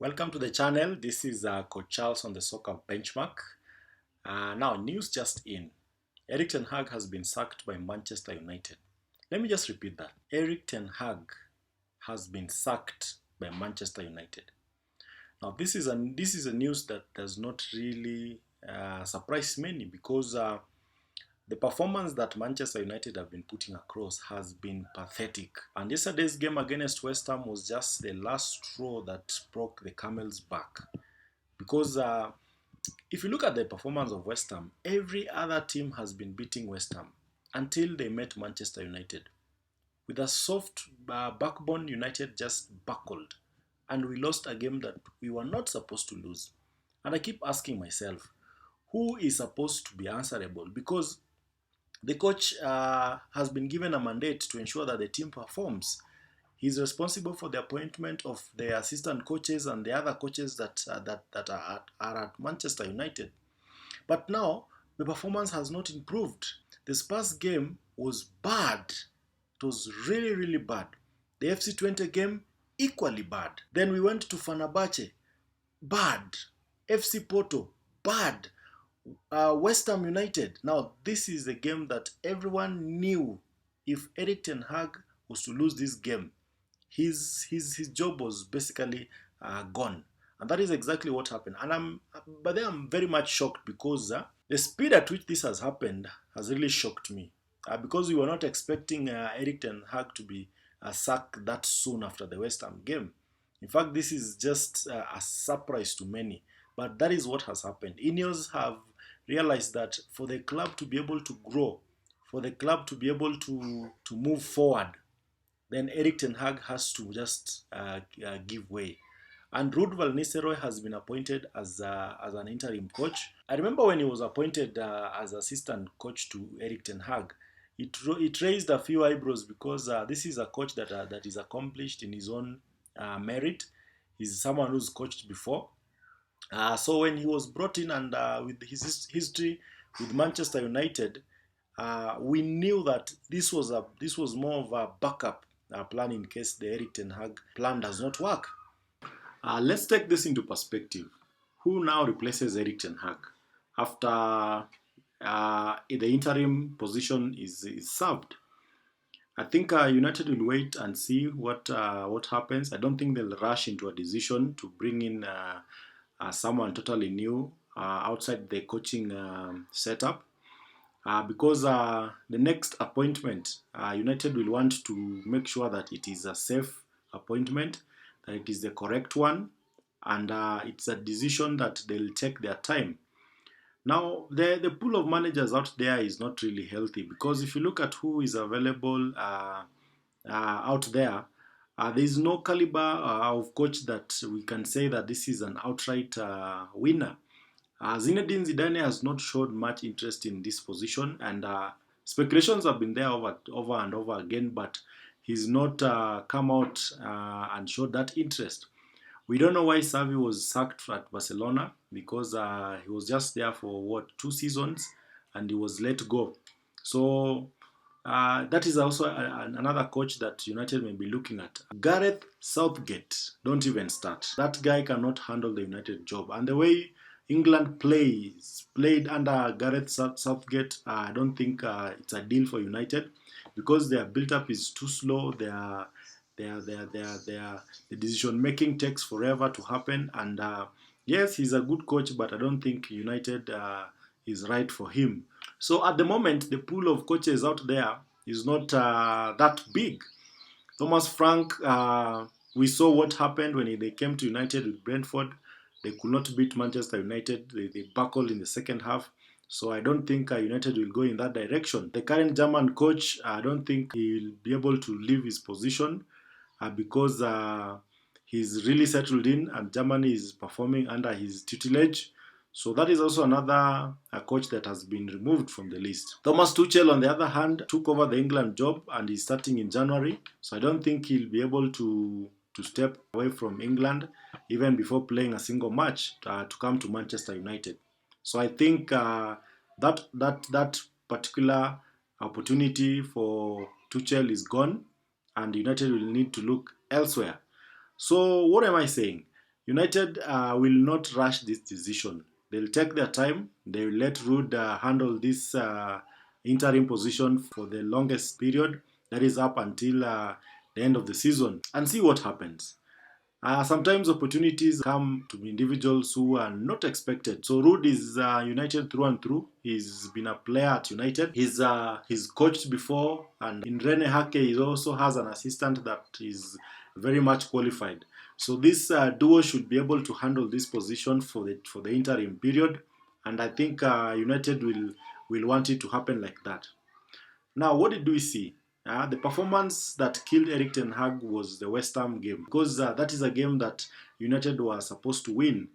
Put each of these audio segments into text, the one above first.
Welcome to the channel. This is Coach Charles on the Soccer Benchmark. Now, news just in. Erik ten Hag has been sacked by Manchester United. Let me just repeat that. Erik ten Hag has been sacked by Manchester United. Now, this is a news that does not really surprise many because the performance that Manchester United have been putting across has been pathetic. And yesterday's game against West Ham was just the last straw that broke the camel's back. Because if you look at the performance of West Ham, every other team has been beating West Ham until they met Manchester United. With a soft backbone, United just buckled. And we lost a game that we were not supposed to lose. And I keep asking myself, who is supposed to be answerable? Because the coach has been given a mandate to ensure that the team performs. He's responsible for the appointment of the assistant coaches and the other coaches that are at Manchester United. But now, the performance has not improved. The Spurs game was bad. It was really, really bad. The FC20 game, equally bad. Then we went to Fenerbahce, bad. FC Porto, bad. West Ham United. Now, this is a game that everyone knew if Erik ten Hag was to lose this game, his job was basically gone. And that is exactly what happened. And but then I'm very much shocked because the speed at which this has happened has really shocked me. Because we were not expecting Erik ten Hag to be sacked that soon after the West Ham game. In fact, this is just a surprise to many. But that is what has happened. Ineos have realized that for the club to be able to grow, for the club to be able to move forward, then Erik ten Hag has to just give way. And Ruud van Nistelrooy has been appointed as an interim coach. I remember when he was appointed as assistant coach to Erik ten Hag, it raised a few eyebrows because this is a coach that is accomplished in his own merit. He's someone who's coached before. So when he was brought in and with his history with Manchester United, we knew that this was more of a backup plan in case the Erik ten Hag plan does not work. Let's take this into perspective. Who now replaces Erik ten Hag after the interim position is served? I think United will wait and see what happens. I don't think they'll rush into a decision to bring in someone totally new outside the coaching setup because the next appointment, United will want to make sure that it is a safe appointment, that it is the correct one, and it's a decision that they'll take their time. Now, the pool of managers out there is not really healthy because if you look at who is available out there, there is no caliber of coach that we can say that this is an outright winner. Zinedine Zidane has not showed much interest in this position, and speculations have been there over and over again, but he's not come out and showed that interest. We don't know why Xavi was sacked at Barcelona because he was just there for 2 seasons and he was let go. So that is also another coach that United may be looking at. Gareth Southgate, don't even start. That guy cannot handle the United job. And the way England played under Gareth Southgate, I don't think it's a deal for United because their build-up is too slow. The decision making takes forever to happen, and yes, he's a good coach, but I don't think United is right for him. So at the moment, the pool of coaches out there is not that big. Thomas Frank, we saw what happened when they came to United with Brentford. They could not beat Manchester United. They buckled in the second half. So I don't think United will go in that direction. The current German coach, I don't think he'll be able to leave his position because he's really settled in and Germany is performing under his tutelage. So that is also another coach that has been removed from the list. Thomas Tuchel, on the other hand, took over the England job and is starting in January. So I don't think he'll be able to step away from England even before playing a single match to come to Manchester United. So I think that particular opportunity for Tuchel is gone and United will need to look elsewhere. So what am I saying? United will not rush this decision. They'll take their time. They will let Ruud handle this interim position for the longest period, that is up until the end of the season, and see what happens. Sometimes opportunities come to individuals who are not expected. So Ruud is United through and through. He's been a player at United. He's coached before, and in Rene Hake he also has an assistant that is very much qualified. So this duo should be able to handle this position for the interim period, and I think United will want it to happen like that. Now, what did we see? The performance that killed Erik Ten Hag was the West Ham game, because that is a game that United were supposed to win.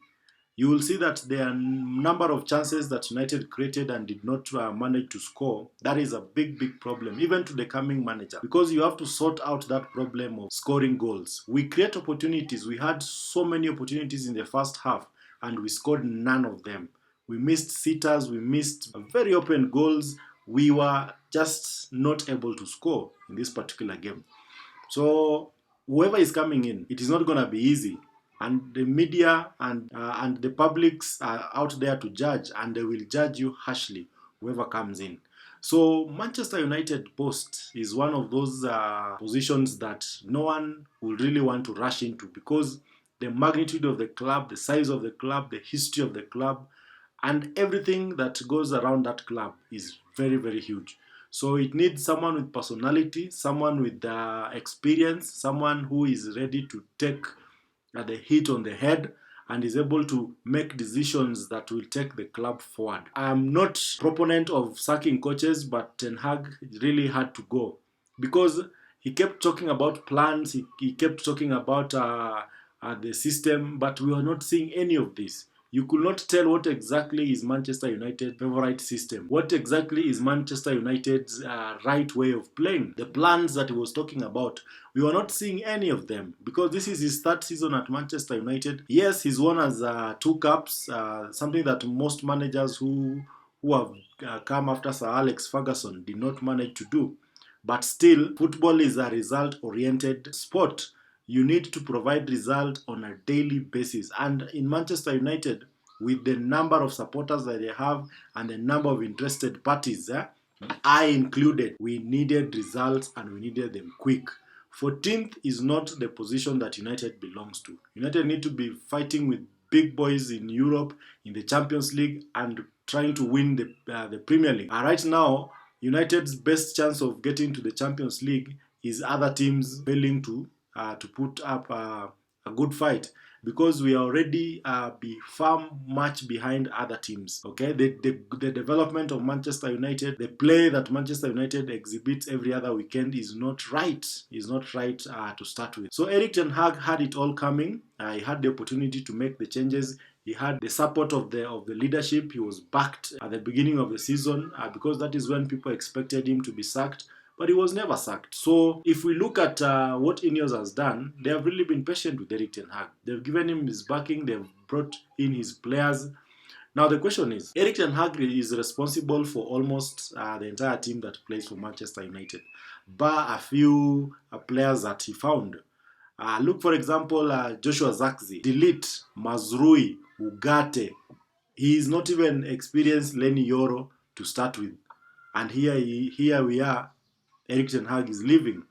You will see that there are a number of chances that United created and did not manage to score. That is a big problem, even to the coming manager, because you have to sort out that problem of scoring goals. We create opportunities. We had so many opportunities in the first half, and we scored none of them. We missed sitters. We missed very open goals. We were just not able to score in this particular game. So whoever is coming in, it is not going to be easy. And the media and the publics are out there to judge, and they will judge you harshly, whoever comes in. So Manchester United post is one of those positions that no one will really want to rush into, because the magnitude of the club, the size of the club, the history of the club, and everything that goes around that club is very huge. So it needs someone with personality, someone with experience, someone who is ready to take the hit on the head and is able to make decisions that will take the club forward. I'm not proponent of sacking coaches, but Ten Hag really had to go, because he kept talking about plans, he kept talking about the system, but we were not seeing any of this. You could not tell what exactly is Manchester United's favorite system. What exactly is Manchester United's right way of playing? The plans that he was talking about, we were not seeing any of them, because this is his third season at Manchester United. Yes, he's won as 2 cups, something that most managers who have come after Sir Alex Ferguson did not manage to do. But still, football is a result-oriented sport. You need to provide result on a daily basis. And in Manchester United, with the number of supporters that they have and the number of interested parties, I included, we needed results and we needed them quick. 14th is not the position that United belongs to. United need to be fighting with big boys in Europe, in the Champions League, and trying to win the Premier League. Right now, United's best chance of getting to the Champions League is other teams failing to put up a good fight, because we are already be far much behind other teams. Okay, the development of Manchester United, the play that Manchester United exhibits every other weekend is not right. To start with. So Erik Ten Hag had it all coming. He had the opportunity to make the changes. He had the support of the leadership. He was backed at the beginning of the season, because that is when people expected him to be sacked. But he was never sacked. So if we look at what Ineos has done, they have really been patient with Erik Ten Hag. They've given him his backing. They've brought in his players. Now the question is, Erik Ten Hag is responsible for almost the entire team that plays for Manchester United, bar a few players that he found. Look, for example, Joshua Zirkzee, Delete, Mazrui, Ugarte. He is not even experienced Lenny Yoro to start with. And here we are, Erik Ten Hag is leaving.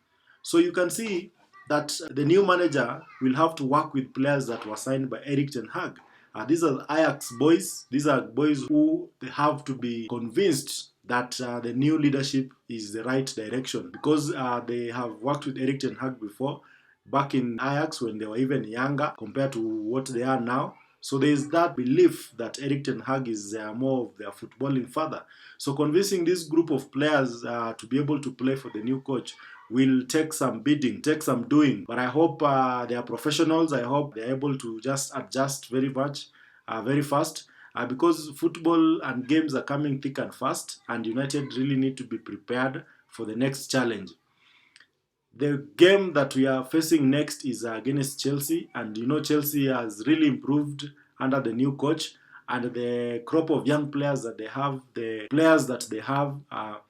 So you can see that the new manager will have to work with players that were signed by Erik Ten Hag. These are Ajax boys. These are boys who they have to be convinced that the new leadership is the right direction, because they have worked with Erik Ten Hag before, back in Ajax when they were even younger compared to what they are now. So there is that belief that Erik Ten Hag is more of their footballing father. So convincing this group of players to be able to play for the new coach will take some bidding, take some doing. But I hope they are professionals. I hope they're able to just adjust very fast. Because football and games are coming thick and fast, and United really need to be prepared for the next challenge. The game that we are facing next is against Chelsea, and Chelsea has really improved under the new coach, and the crop of young players that they have are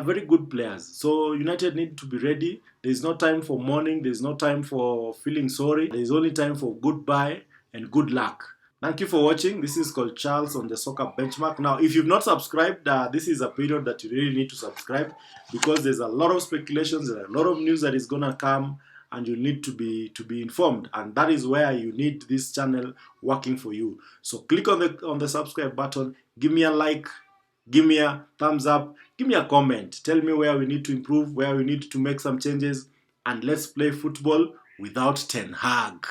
very good players. So United need to be ready. There's no time for mourning. There's no time for feeling sorry. There's only time for goodbye. and good luck. Thank you for watching. This is called Charles on the Soccer Benchmark. Now, if you've not subscribed, this is a period that you really need to subscribe, because there's a lot of speculations and a lot of news that is gonna come, and you need to be informed. And that is where you need this channel working for you. So click on the subscribe button. Give me a like. Give me a thumbs up. Give me a comment. Tell me where we need to improve, where we need to make some changes, and let's play football without Ten Hag.